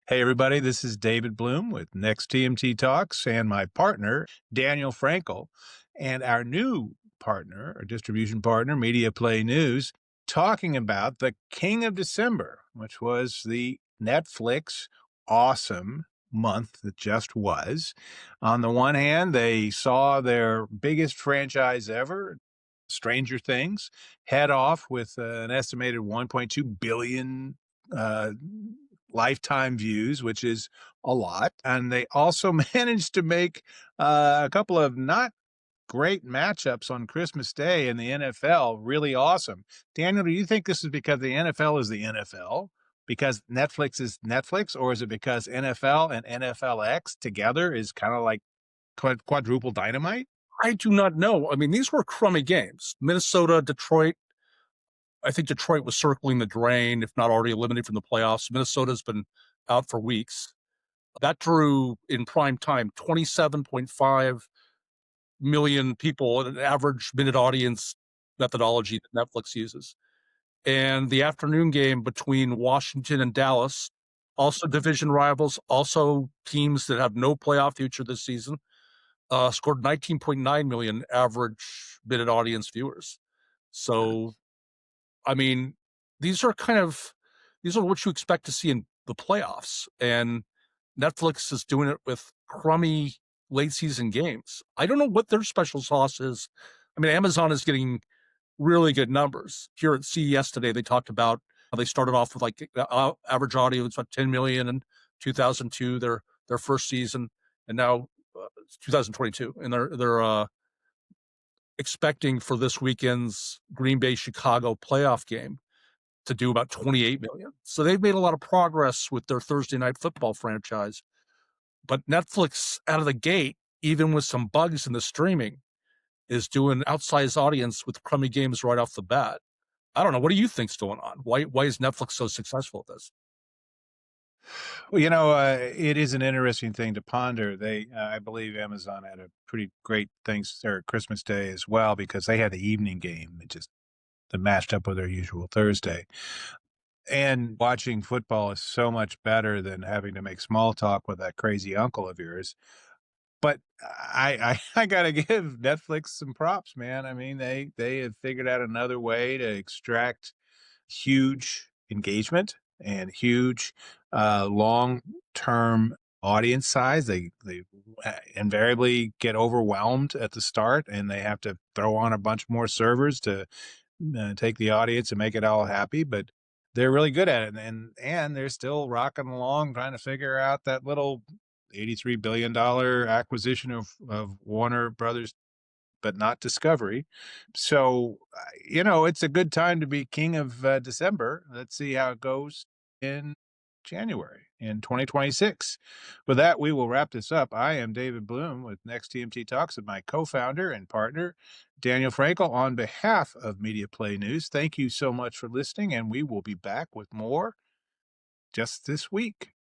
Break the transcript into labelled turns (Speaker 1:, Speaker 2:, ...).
Speaker 1: Hey, everybody, this is David Bloom with Next TMT Talks and my partner, Daniel Frankel, and our new partner, our distribution partner, Media Play News, talking about the King of December, which was the Netflix awesome month that just was. On the one hand, they saw their biggest franchise ever, Stranger Things, head off with an estimated 1.2 billion uh, lifetime views, which is a lot. And they also managed to make a couple of not great matchups on Christmas Day in the NFL really awesome. Daniel, do you think this is because the NFL is the NFL? Because Netflix is Netflix, or is it because NFL and NFLX together is kind of like quadruple dynamite?
Speaker 2: I do not know. I mean, these were crummy games. Minnesota, Detroit. I think Detroit was circling the drain, if not already eliminated from the playoffs. Minnesota's been out for weeks. That drew in prime time 27.5 million people, an average minute audience methodology that Netflix uses. And the afternoon game between Washington and Dallas, also division rivals, also teams that have no playoff future this season, scored 19.9 million average minute audience viewers. So, I mean, these are kind of these are what you expect to see in the playoffs, and Netflix is doing it with crummy late season games. I don't know what their special sauce is. I mean, Amazon is getting really good numbers. Here at CES today, they talked about how they started off with like average audience about 10 million in 2002, their first season, and now 2022, and they're expecting for this weekend's Green Bay Chicago playoff game to do about 28 million. So they've made a lot of progress with their Thursday night football franchise. But Netflix out of the gate, even with some bugs in the streaming, is doing outsized audience with crummy games right off the bat. I don't know. What do you think's going on? Why is Netflix so successful at this?
Speaker 1: Well, it is an interesting thing to ponder. I believe Amazon had a pretty great things there Christmas Day as well because they had the evening game that matched up with their usual Thursday. And watching football is so much better than having to make small talk with that crazy uncle of yours. But I gotta give Netflix some props, man. I mean, they have figured out another way to extract huge engagement and huge long-term audience size. They invariably get overwhelmed at the start, and they have to throw on a bunch more servers to take the audience and make it all happy. But they're really good at it, and they're still rocking along, trying to figure out that little $83 billion acquisition of Warner Brothers, but not Discovery. So, it's a good time to be king of December. Let's see how it goes in January in 2026. With that, we will wrap this up. I am David Bloom with Next TMT Talks and my co-founder and partner, Daniel Frankel, on behalf of Media Play News. Thank you so much for listening, and we will be back with more just this week.